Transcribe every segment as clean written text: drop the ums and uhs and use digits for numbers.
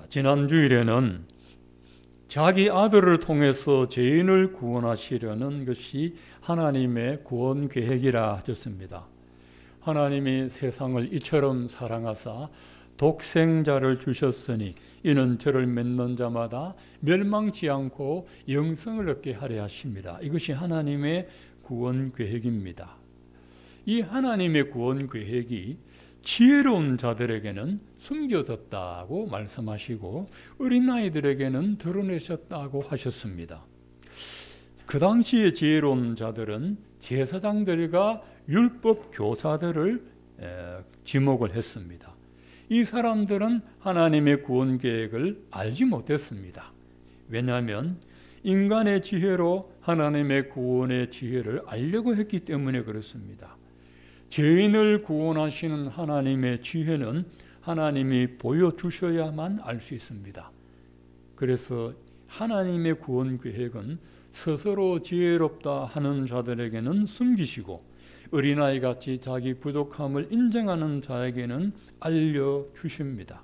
지난 주일에는 자기 아들을 통해서 죄인을 구원하시려는 것이 하나님의 구원 계획이라 하셨습니다. 하나님이 세상을 이처럼 사랑하사 독생자를 주셨으니 이는 저를 믿는 자마다 멸망치 않고 영생을 얻게 하려 하십니다. 이것이 하나님의 구원 계획입니다. 이 하나님의 구원 계획이 지혜로운 자들에게는 숨겨졌다고 말씀하시고 어린아이들에게는 드러내셨다고 하셨습니다. 그 당시의 지혜로운 자들은 제사장들과 율법 교사들을 지목을 했습니다. 이 사람들은 하나님의 구원 계획을 알지 못했습니다. 왜냐하면 인간의 지혜로 하나님의 구원의 지혜를 알려고 했기 때문에 그렇습니다. 죄인을 구원하시는 하나님의 지혜는 하나님이 보여주셔야만 알 수 있습니다. 그래서 하나님의 구원 계획은 스스로 지혜롭다 하는 자들에게는 숨기시고 어린아이같이 자기 부족함을 인정하는 자에게는 알려주십니다.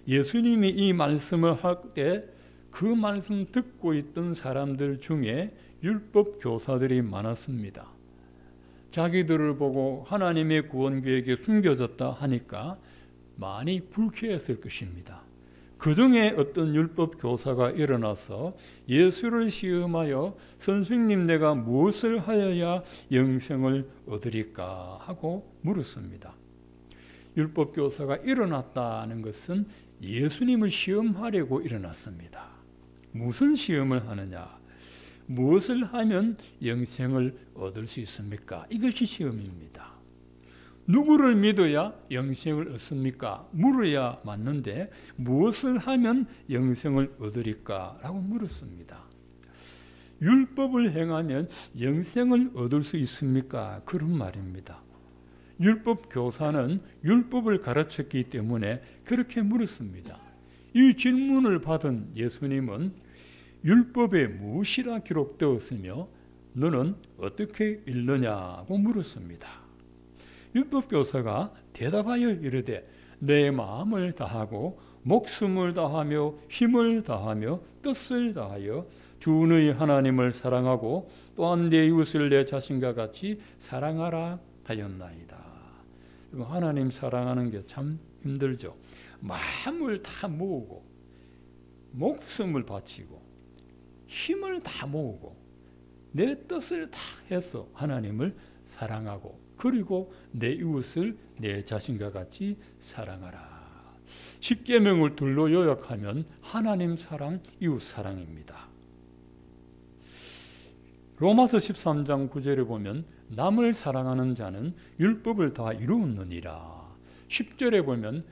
예수님이 이 말씀을 할 때 그 말씀 듣고 있던 사람들 중에 율법 교사들이 많았습니다. 자기들을 보고 하나님의 구원 계획에 숨겨졌다 하니까 많이 불쾌했을 것입니다. 그 중에 어떤 율법 교사가 일어나서 예수를 시험하여 선생님 내가 무엇을 하여야 영생을 얻으리까 하고 물었습니다. 율법 교사가 일어났다는 것은 예수님을 시험하려고 일어났습니다. 무슨 시험을 하느냐? 무엇을 하면 영생을 얻을 수 있습니까? 이것이 시험입니다. 누구를 믿어야 영생을 얻습니까? 물어야 맞는데 무엇을 하면 영생을 얻으리까? 라고 물었습니다. 율법을 행하면 영생을 얻을 수 있습니까? 그런 말입니다. 율법 교사는 율법을 가르쳤기 때문에 그렇게 물었습니다. 이 질문을 받은 예수님은 율법에 무엇이라 기록되었으며 너는 어떻게 읽느냐고 물었습니다. 율법 교사가 대답하여 이르되 내 마음을 다하고 목숨을 다하며 힘을 다하며 뜻을 다하여 주 너희 하나님을 사랑하고 또한 내 이웃을 내 자신과 같이 사랑하라 하였나이다. 하나님 사랑하는 게 참 힘들죠. 마음을 다 모으고 목숨을 바치고 힘을 다 모으고 내 뜻을 다 해서 하나님을 사랑하고 그리고 내 이웃을 내 자신과 같이 사랑하라. 십계명을 둘로 요약하면 하나님 사랑, 이웃 사랑입니다. 로마서 13장 9절에 보면 남을 사랑하는 자는 율법을 다 이루었느니라. 10절에 보면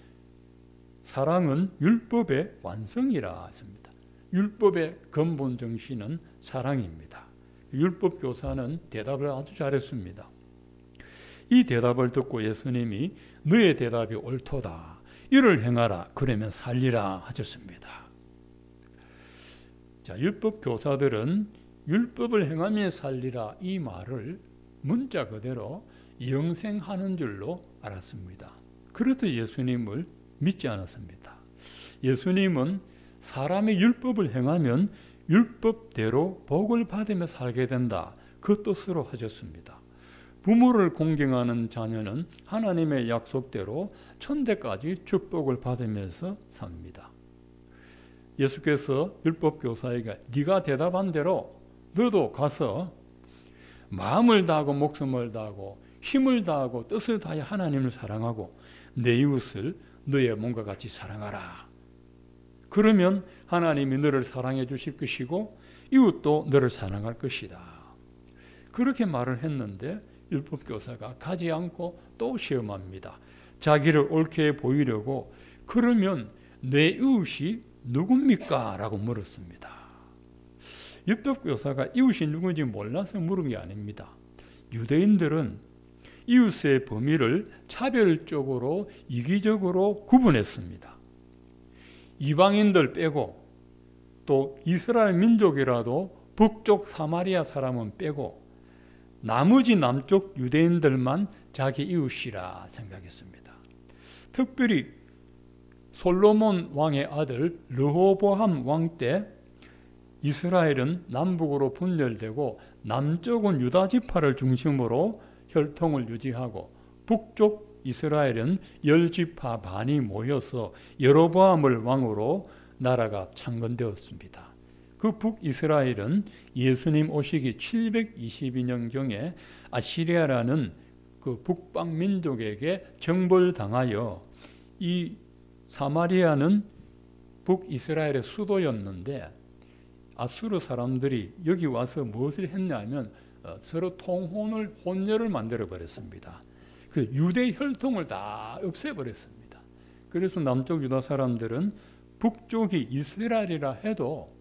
사랑은 율법의 완성이라 했습니다. 율법의 근본 정신은 사랑입니다. 율법 교사는 대답을 아주 잘했습니다. 이 대답을 듣고 예수님이 너의 대답이 옳도다. 이를 행하라. 그러면 살리라 하셨습니다. 자, 율법 교사들은 율법을 행하며 살리라 이 말을 문자 그대로 영생하는 줄로 알았습니다. 그래서 예수님을 믿지 않았습니다. 예수님은 사람이 율법을 행하면 율법대로 복을 받으며 살게 된다. 그 뜻으로 하셨습니다. 부모를 공경하는 자녀는 하나님의 약속대로 천대까지 축복을 받으면서 삽니다. 예수께서 율법 교사에게 네가 대답한 대로 너도 가서 마음을 다하고 목숨을 다하고 힘을 다하고 뜻을 다하여 하나님을 사랑하고 내 이웃을 너의 몸과 같이 사랑하라. 그러면 하나님이 너를 사랑해 주실 것이고 이웃도 너를 사랑할 것이다. 그렇게 말을 했는데 율법교사가 가지 않고 또 시험합니다. 자기를 옳게 보이려고 그러면 내 이웃이 누굽니까? 라고 물었습니다. 율법교사가 이웃이 누군지 몰라서 물은 게 아닙니다. 유대인들은 이웃의 범위를 차별적으로 이기적으로 구분했습니다. 이방인들 빼고 또 이스라엘 민족이라도 북쪽 사마리아 사람은 빼고 나머지 남쪽 유대인들만 자기 이웃이라 생각했습니다. 특별히 솔로몬 왕의 아들 르호보암 왕 때 이스라엘은 남북으로 분열되고 남쪽은 유다 지파를 중심으로 혈통을 유지하고 북쪽 이스라엘은 10지파 반이 모여서 여로보암을 왕으로 나라가 창건되었습니다. 그 북이스라엘은 예수님 오시기 722년경에 아시리아라는 그 북방 민족에게 정벌당하여 이 사마리아는 북이스라엘의 수도였는데 아수르 사람들이 여기 와서 무엇을 했냐면 서로 혼혈을 만들어 버렸습니다. 그 유대 혈통을 다 없애버렸습니다. 그래서 남쪽 유다 사람들은 북쪽이 이스라엘이라 해도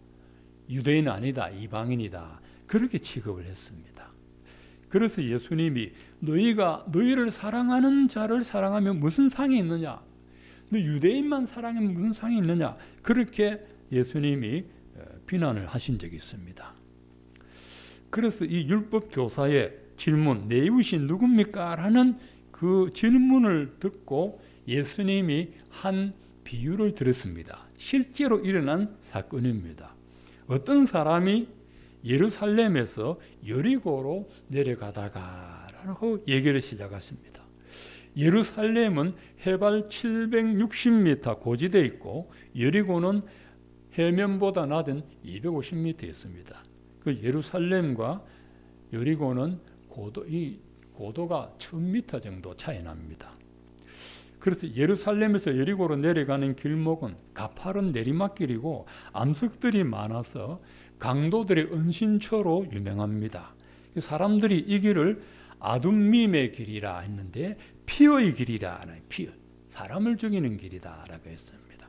유대인 아니다, 이방인이다, 그렇게 취급을 했습니다. 그래서 예수님이 너희가 너희를 사랑하는 자를 사랑하면 무슨 상이 있느냐, 너 유대인만 사랑하면 무슨 상이 있느냐, 그렇게 예수님이 비난을 하신 적이 있습니다. 그래서 이 율법 교사의 질문, 내 이웃이 누굽니까? 라는 그 질문을 듣고 예수님이 한 비유를 들었습니다. 실제로 일어난 사건입니다. 어떤 사람이 예루살렘에서 여리고로 내려가다가라고 얘기를 시작했습니다. 예루살렘은 해발 760m 고지대에 있고 여리고는 해면보다 낮은 250m 있습니다. 그 예루살렘과 여리고는 고도가 1000m 정도 차이 납니다. 그래서 예루살렘에서 여리고로 내려가는 길목은 가파른 내리막길이고 암석들이 많아서 강도들의 은신처로 유명합니다. 사람들이 이 길을 아둠밈의 길이라 했는데 피어의 길이라, 사람을 죽이는 길이다라고 했습니다.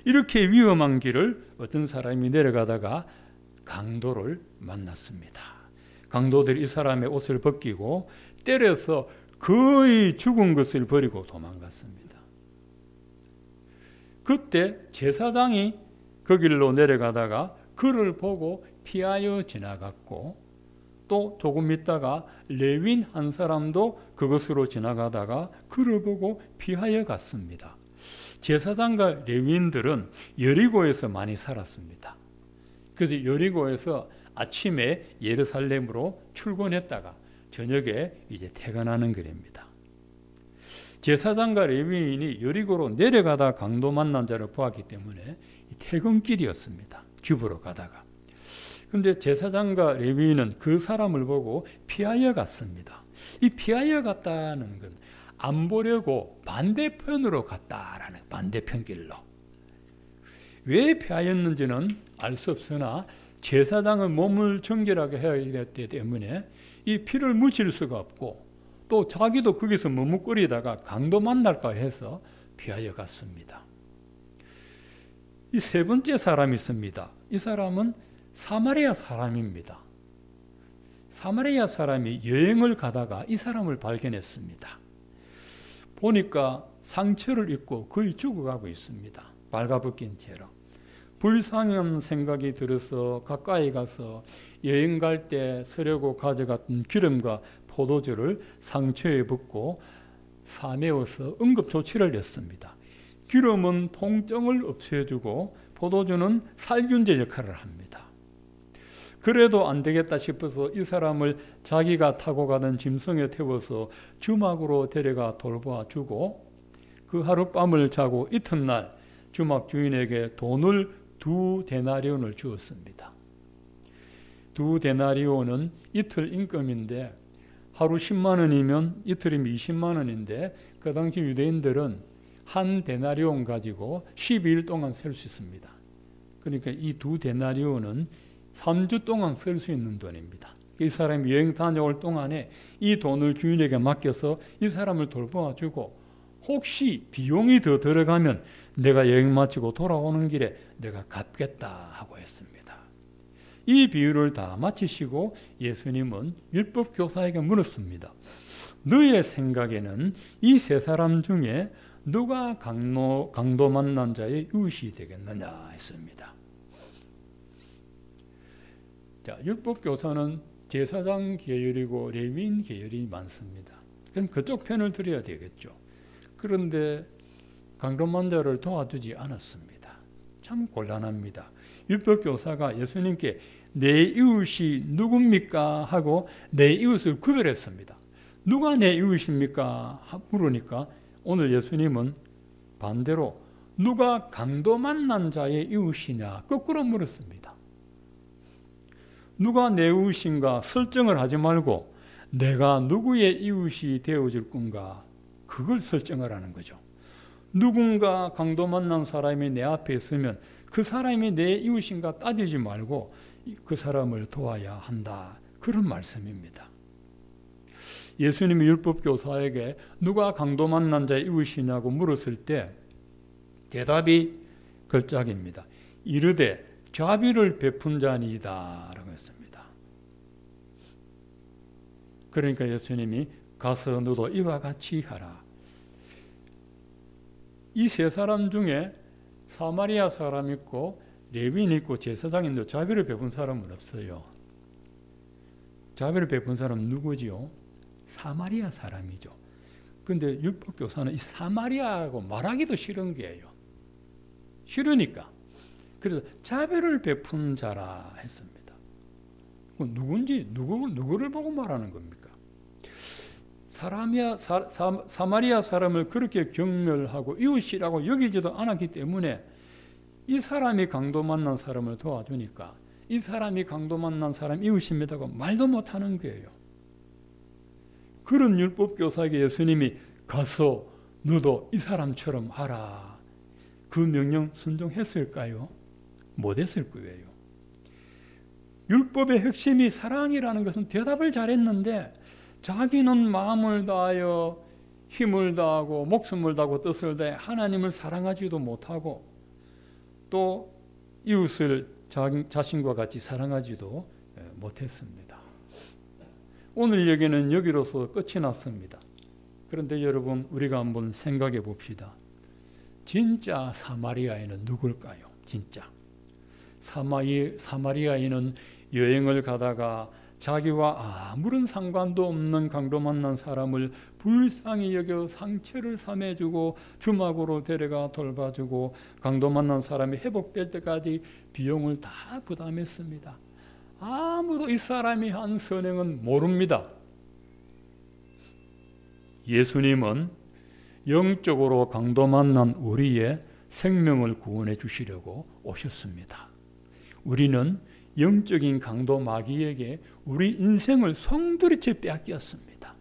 이렇게 위험한 길을 어떤 사람이 내려가다가 강도를 만났습니다. 강도들이 이 사람의 옷을 벗기고 때려서 거의 죽은 것을 버리고 도망갔습니다. 그때 제사장이 그 길로 내려가다가 그를 보고 피하여 지나갔고, 또 조금 있다가 레윈 한 사람도 그것으로 지나가다가 그를 보고 피하여 갔습니다. 제사장과 레위인들은 여리고에서 많이 살았습니다. 그래서 여리고에서 아침에 예루살렘으로 출근했다가 저녁에 이제 퇴근하는 길입니다. 제사장과 레위인이 여리고로 내려가다 강도 만난 자를 보았기 때문에 퇴근길이었습니다. 집으로 가다가. 근데 제사장과 레위인은 그 사람을 보고 피하여 갔습니다. 이 피하여 갔다는 건 안 보려고 반대편으로 갔다라는, 반대편 길로. 왜 피하였는지는 알 수 없으나 제사장은 몸을 정결하게 해야 되기 때문에 이 피를 묻힐 수가 없고, 또 자기도 거기서 머뭇거리다가 강도 만날까 해서 피하여 갔습니다. 이 세 번째 사람이 있습니다. 이 사람은 사마리아 사람입니다. 사마리아 사람이 여행을 가다가 이 사람을 발견했습니다. 보니까 상처를 입고 거의 죽어가고 있습니다. 발가벗긴 채로. 불쌍한 생각이 들어서 가까이 가서 여행 갈 때 쓰려고 가져갔던 기름과 포도주를 상처에 붓고 사매어서 응급조치를 했습니다. 기름은 통증을 없애주고 포도주는 살균제 역할을 합니다. 그래도 안 되겠다 싶어서 이 사람을 자기가 타고 가던 짐승에 태워서 주막으로 데려가 돌봐주고 그 하룻밤을 자고 이튿날 주막 주인에게 돈을 2데나리온을 주었습니다. 2데나리온은 이틀 임금인데 하루 10만 원이면 이틀이면 20만 원인데 그 당시 유대인들은 한 데나리온 가지고 12일 동안 살 수 있습니다. 그러니까 이 2데나리온은 3주 동안 쓸 수 있는 돈입니다. 이 사람이 여행 다녀올 동안에 이 돈을 주인에게 맡겨서 이 사람을 돌봐주고 혹시 비용이 더 들어가면 내가 여행 마치고 돌아오는 길에 내가 갚겠다 하고 했습니다. 이 비유를 다 마치시고 예수님은 율법 교사에게 물었습니다. 너의 생각에는 이 세 사람 중에 누가 강도 만난 자의 이웃이 되겠느냐 했습니다. 자, 율법 교사는 제사장 계열이고 레위인 계열이 많습니다. 그럼 그쪽 편을 들어야 되겠죠. 그런데 강도만 자를 도와주지 않았습니다. 참 곤란합니다. 율법교사가 예수님께 내 이웃이 누굽니까? 하고 내 이웃을 구별했습니다. 누가 내 이웃입니까? 물으니까 오늘 예수님은 반대로 누가 강도 만난 자의 이웃이냐? 거꾸로 물었습니다. 누가 내 이웃인가 설정을 하지 말고 내가 누구의 이웃이 되어줄 건가? 그걸 설정을 하는 거죠. 누군가 강도 만난 사람이 내 앞에 있으면 그 사람이 내 이웃인가 따지지 말고 그 사람을 도와야 한다. 그런 말씀입니다. 예수님이 율법교사에게 누가 강도 만난 자의 이웃이냐고 물었을 때 대답이 걸작입니다. 이르되 자비를 베푼 자니이다 라고 했습니다. 그러니까 예수님이 가서 너도 이와 같이 하라. 이 세 사람 중에 사마리아 사람 있고 레위인 있고 제사장인데 자비를 베푼 사람은 없어요. 자비를 베푼 사람은 누구지요? 사마리아 사람이죠. 그런데 율법교사는 이 사마리아하고 말하기도 싫은 게예요. 싫으니까. 그래서 자비를 베푼 자라 했습니다. 누군지 누구를 보고 말하는 겁니까? 사마리아 사람을 그렇게 경멸하고 이웃이라고 여기지도 않았기 때문에 이 사람이 강도 만난 사람을 도와주니까 이 사람이 강도 만난 사람 이웃입니다고 말도 못하는 거예요. 그런 율법교사에게 예수님이 가서 너도 이 사람처럼 하라. 그 명령 순종했을까요? 못했을 거예요. 율법의 핵심이 사랑이라는 것은 대답을 잘했는데 자기는 마음을 다하여 힘을 다하고 목숨을 다하고 뜻을 다해 하나님을 사랑하지도 못하고 또 이웃을 자신과 같이 사랑하지도 못했습니다. 오늘 얘기는 여기로서 끝이 났습니다. 그런데 여러분 우리가 한번 생각해 봅시다. 진짜 사마리아인은 누굴까요? 진짜 사마리아인은 여행을 가다가 자기와 아무런 상관도 없는 강도 만난 사람을 불쌍히 여겨 상처를 삼해주고 주막으로 데려가 돌봐주고 강도 만난 사람이 회복될 때까지 비용을 다 부담했습니다. 아무도 이 사람이 한 선행은 모릅니다. 예수님은 영적으로 강도 만난 우리의 생명을 구원해 주시려고 오셨습니다. 우리는 영적인 강도 마귀에게 우리 인생을 송두리째 빼앗겼습니다.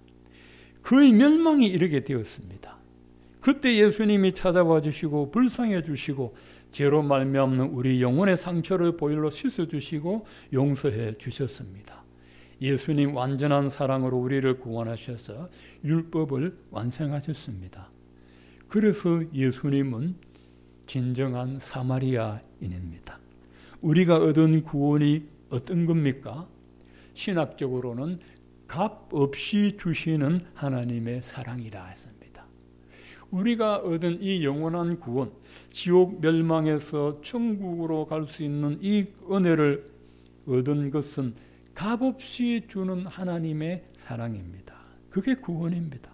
그의 멸망이 이르게 되었습니다. 그때 예수님이 찾아와 주시고 불쌍해 주시고 죄로 말미암는 우리 영혼의 상처를 보혈로 씻어 주시고 용서해 주셨습니다. 예수님 완전한 사랑으로 우리를 구원하셔서 율법을 완성하셨습니다. 그래서 예수님은 진정한 사마리아인입니다. 우리가 얻은 구원이 어떤 겁니까? 신학적으로는 값 없이 주시는 하나님의 사랑이라 했습니다. 우리가 얻은 이 영원한 구원, 지옥 멸망에서 천국으로 갈 수 있는 이 은혜를 얻은 것은 값 없이 주는 하나님의 사랑입니다. 그게 구원입니다.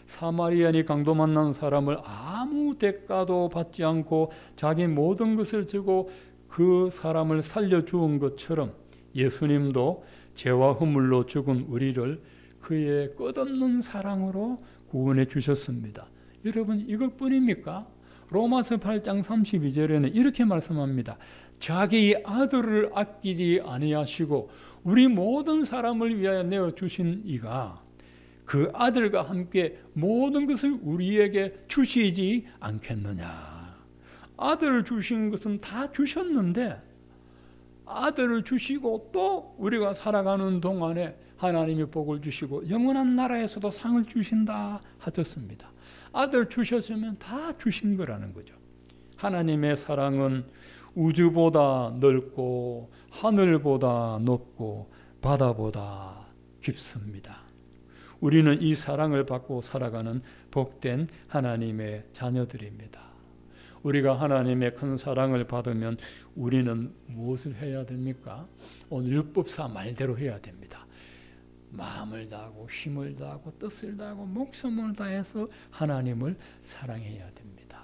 사마리아인이 강도 만난 사람을 아무 대가도 받지 않고 자기 모든 것을 주고 그 사람을 살려주은 것처럼 예수님도 죄와 허물로 죽은 우리를 그의 끝없는 사랑으로 구원해 주셨습니다. 여러분 이것뿐입니까? 로마서 8장 32절에는 이렇게 말씀합니다. 자기 아들을 아끼지 아니하시고 우리 모든 사람을 위하여 내어주신 이가 그 아들과 함께 모든 것을 우리에게 주시지 않겠느냐. 아들을 주신 것은 다 주셨는데 아들을 주시고 또 우리가 살아가는 동안에 하나님이 복을 주시고 영원한 나라에서도 상을 주신다 하셨습니다. 아들 주셨으면 다 주신 거라는 거죠. 하나님의 사랑은 우주보다 넓고 하늘보다 높고 바다보다 깊습니다. 우리는 이 사랑을 받고 살아가는 복된 하나님의 자녀들입니다. 우리가 하나님의 큰 사랑을 받으면 우리는 무엇을 해야 됩니까? 오늘 율법사 말대로 해야 됩니다. 마음을 다하고 힘을 다하고 뜻을 다하고 목숨을 다해서 하나님을 사랑해야 됩니다.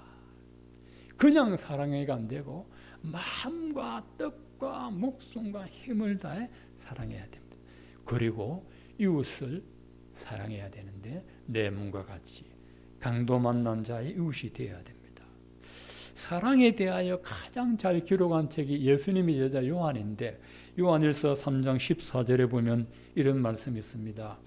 그냥 사랑해가 안 되고 마음과 뜻과 목숨과 힘을 다해 사랑해야 됩니다. 그리고 이웃을 사랑해야 되는데 내 몸과 같이 강도 만난 자의 이웃이 되어야 됩니다. 사랑에 대하여 가장 잘 기록한 책이 예수님의 여자 요한인데 요한일서 3장 14절에 보면 이런 말씀이 있습니다.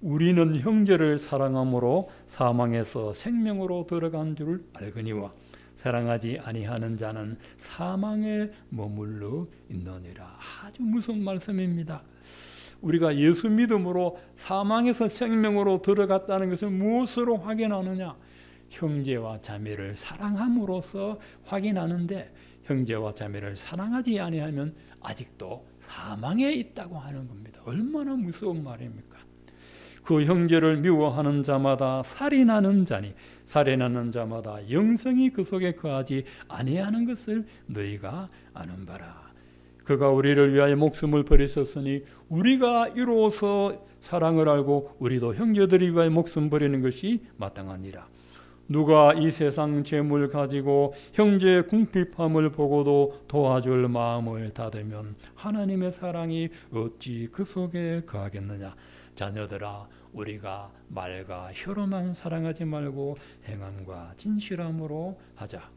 우리는 형제를 사랑함으로 사망에서 생명으로 들어간 줄 알거니와 사랑하지 아니하는 자는 사망에 머물러 있느니라. 아주 무서운 말씀입니다. 우리가 예수 믿음으로 사망에서 생명으로 들어갔다는 것을 무엇으로 확인하느냐? 형제와 자매를 사랑함으로써 확인하는데 형제와 자매를 사랑하지 아니하면 아직도 사망에 있다고 하는 겁니다. 얼마나 무서운 말입니까? 그 형제를 미워하는 자마다 살인하는 자니 살인하는 자마다 영생이 그 속에 거하지 아니하는 것을 너희가 아는 바라. 그가 우리를 위하여 목숨을 버리셨으니 우리가 이로써 사랑을 알고 우리도 형제들이 위하여 목숨 버리는 것이 마땅하니라. 누가 이 세상 재물 가지고 형제의 궁핍함을 보고도 도와줄 마음을 닫으면 하나님의 사랑이 어찌 그 속에 거하겠느냐. 자녀들아, 우리가 말과 혀로만 사랑하지 말고 행함과 진실함으로 하자.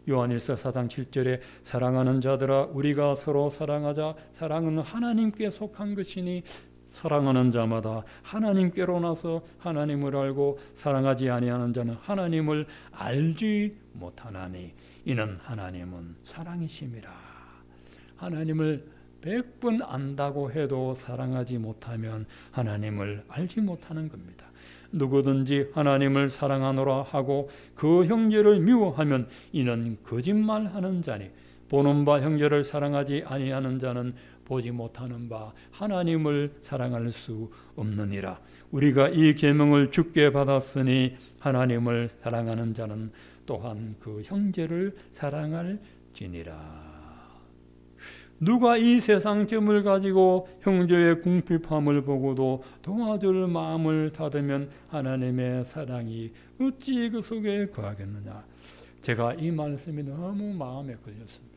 요한일서 4장 7절에 사랑하는 자들아 우리가 서로 사랑하자. 사랑은 하나님께 속한 것이니 사랑하는 자마다 하나님께로 나서 하나님을 알고 사랑하지 아니하는 자는 하나님을 알지 못하나니 이는 하나님은 사랑이심이라. 하나님을 100번 안다고 해도 사랑하지 못하면 하나님을 알지 못하는 겁니다. 누구든지 하나님을 사랑하노라 하고 그 형제를 미워하면 이는 거짓말하는 자니 보는 바 형제를 사랑하지 아니하는 자는 보지 못하는 바 하나님을 사랑할 수 없느니라. 우리가 이 계명을 주께 받았으니 하나님을 사랑하는 자는 또한 그 형제를 사랑할지니라. 누가 이 세상 재물 가지고 형제의 궁핍함을 보고도 도와줄 마음을 닫으면 하나님의 사랑이 어찌 그 속에 거하겠느냐. 제가 이 말씀이 너무 마음에 걸렸습니다.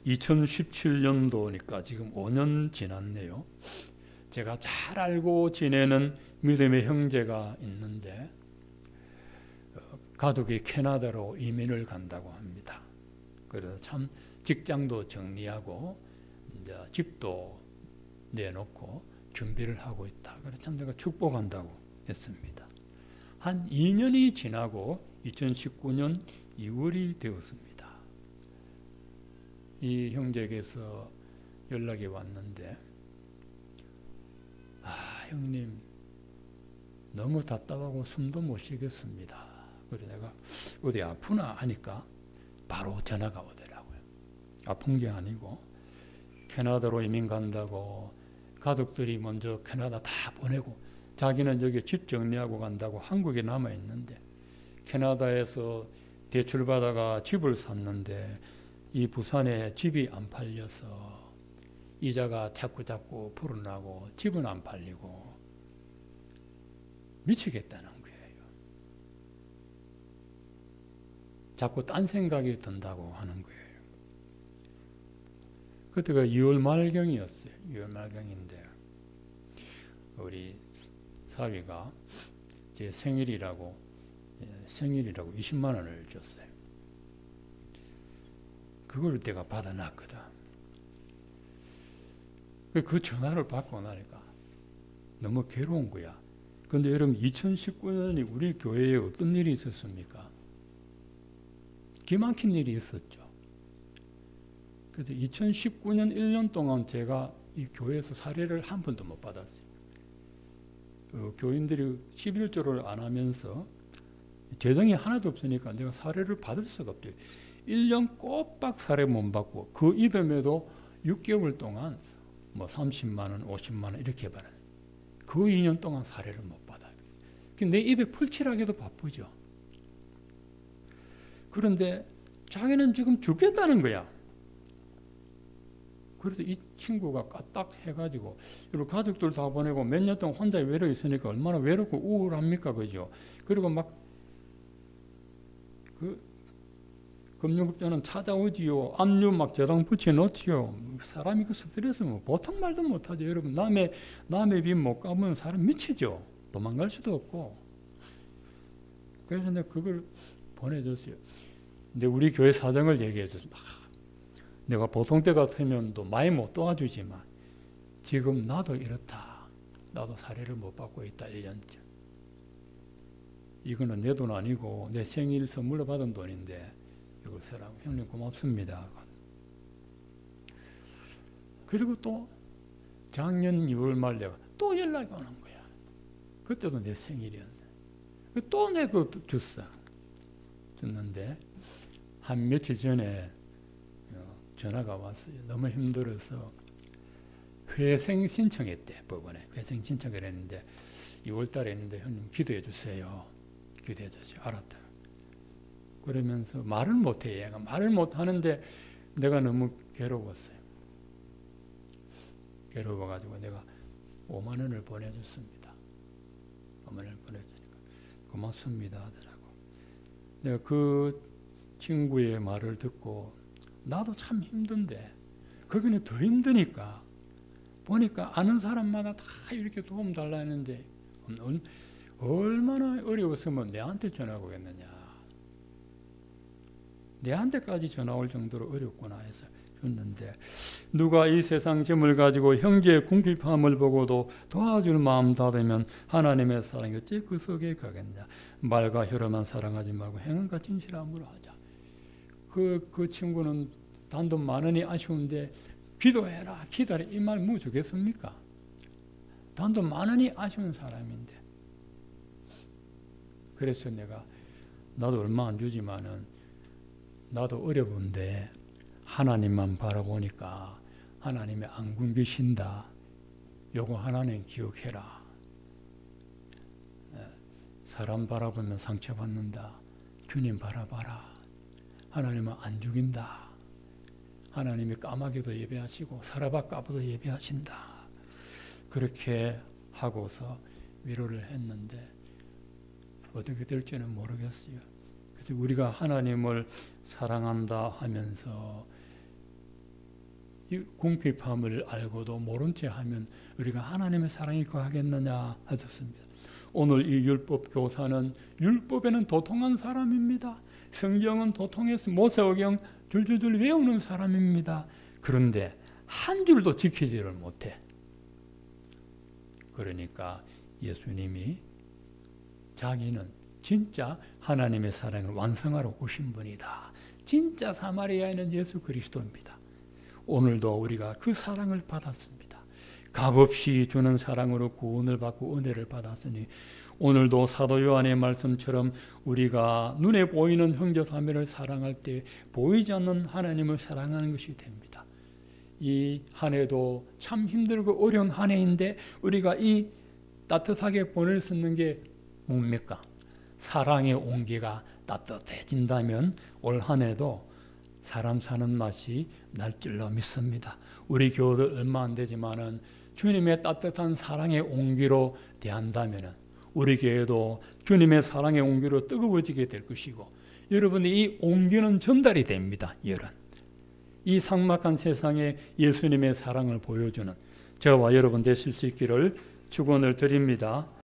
2017년도니까 지금 5년 지났네요. 제가 잘 알고 지내는 믿음의 형제가 있는데 가족이 캐나다로 이민을 간다고 합니다. 그래서 참 직장도 정리하고 이제 집도 내놓고 준비를 하고 있다. 그래서 참 제가 축복한다고 했습니다. 한 2년이 지나고 2019년 2월이 되었습니다. 이 형제에게서 연락이 왔는데 형님 너무 답답하고 숨도 못 쉬겠습니다. 그래서 내가 어디 아프나 하니까 바로 전화가 오더라고요. 아픈 게 아니고 캐나다로 이민 간다고 가족들이 먼저 캐나다 다 보내고 자기는 여기 집 정리하고 간다고 한국에 남아 있는데 캐나다에서 대출 받아가 집을 샀는데 이 부산에 집이 안 팔려서 이자가 자꾸 불어나고 집은 안 팔리고 미치겠다는 거예요. 자꾸 딴 생각이 든다고 하는 거예요. 그때가 2월 말경이었어요. 2월 말경인데 우리 사위가 제 생일이라고 20만 원을 줬어요. 그걸 내가 받아놨거든. 그 전화를 받고 나니까 너무 괴로운 거야. 그런데 여러분 2019년이 우리 교회에 어떤 일이 있었습니까? 기막힌 일이 있었죠. 그래서 2019년 1년 동안 제가 이 교회에서 사례를 한 번도 못 받았어요. 교인들이 11조를 안 하면서 재정이 하나도 없으니까 내가 사례를 받을 수가 없대요. 1년 꼬박 사례 못 받고 그 이듬해도 6개월 동안 뭐 30만 원, 50만 원 이렇게 받아요. 그 2년 동안 사례를 못 받아요. 내 입에 풀칠하기도 바쁘죠. 그런데 자기는 지금 죽겠다는 거야. 그래도 이 친구가 까딱 해가지고 그리고 가족들 다 보내고 몇 년 동안 혼자 외로워 있으니까 얼마나 외롭고 우울합니까, 그죠? 그리고 막 그 금융업자는 찾아오지요. 압류 막 저당 붙여놓지요. 사람이 그 스트레스 뭐 보통 말도 못하죠, 여러분. 남의 빚 못 갚으면 사람 미치죠. 도망갈 수도 없고. 그래서 내가 그걸 보내줬어요. 근데 우리 교회 사정을 얘기해줬어요. 내가 보통 때 같으면 또 많이 못 도와주지만 지금 나도 이렇다. 나도 사례를 못 받고 있다. 1년째. 이거는 내 돈 아니고 내 생일 선물로 받은 돈인데 이걸 쓰라고. 형님 고맙습니다. 그리고 또 작년 2월 말 내가 또 연락이 오는 거야. 그때도 내 생일이었는데 또 내 그거 줬는데 한 며칠 전에 전화가 왔어요. 너무 힘들어서 회생 신청했대. 법원에 회생 신청을 했는데 2월 달에 했는데 형님 기도해 주세요. 기도해 주세요. 알았다. 그러면서 말을 못해. 얘가 말을 못하는데 내가 너무 괴로웠어요. 괴로워가지고 내가 5만 원을 보내줬습니다. 5만 원을 보내주니까 고맙습니다 하더라고. 내가 그 친구의 말을 듣고 나도 참 힘든데 거기는 더 힘드니까 보니까 아는 사람마다 다 이렇게 도움 달라 했는데 얼마나 어려웠으면 내한테 전화가 오겠느냐. 내한테까지 전화 올 정도로 어렵구나 해서 줬는데 누가 이 세상 점을 가지고 형제의 궁핍함을 보고도 도와줄 마음 닫으면 하나님의 사랑이 어찌 그 속에 가겠냐. 말과 혀로만 사랑하지 말고 행함과 진실함으로 하자. 그 친구는 단돈 10,000원이 아쉬운데 기도해라 기다려 이 말 뭐 주겠습니까? 단돈 10,000원이 아쉬운 사람인데. 그래서 내가 나도 얼마 안 주지만은 나도 어려운데 하나님만 바라보니까 하나님이 안 굶기신다. 요거 하나는 기억해라. 사람 바라보면 상처받는다. 주님 바라봐라. 하나님은 안 죽인다. 하나님이 까마귀도 예배하시고 사라바 까부도 예배하신다. 그렇게 하고서 위로를 했는데 어떻게 될지는 모르겠어요. 그래서 우리가 하나님을 사랑한다 하면서 이 궁핍함을 알고도 모른 채 하면 우리가 하나님의 사랑이 거하겠느냐 하셨습니다. 오늘 이 율법 교사는 율법에는 도통한 사람입니다. 성경은 도통해서 모세오경 줄줄줄 외우는 사람입니다. 그런데 한 줄도 지키지를 못해. 그러니까 예수님이 자기는 진짜 하나님의 사랑을 완성하러 오신 분이다. 진짜 사마리아인은 예수 그리스도입니다. 오늘도 우리가 그 사랑을 받았습니다. 값없이 주는 사랑으로 구원을 받고 은혜를 받았으니 오늘도 사도 요한의 말씀처럼 우리가 눈에 보이는 형제자매를 사랑할 때 보이지 않는 하나님을 사랑하는 것이 됩니다. 이 한 해도 참 힘들고 어려운 한 해인데 우리가 이 따뜻하게 보낼 수 있는 게 뭡니까? 사랑의 온기가 따뜻해진다면 올 한 해도 사람 사는 맛이 날 줄로 믿습니다. 우리 교우들 얼마 안 되지만은 주님의 따뜻한 사랑의 온기로 대한다면은 우리 교회도 주님의 사랑의 온기로 뜨거워지게 될 것이고 여러분의 이 온기는 전달이 됩니다. 이 삭막한 세상에 예수님의 사랑을 보여주는 저와 여러분 되실 수 있기를 축원을 드립니다.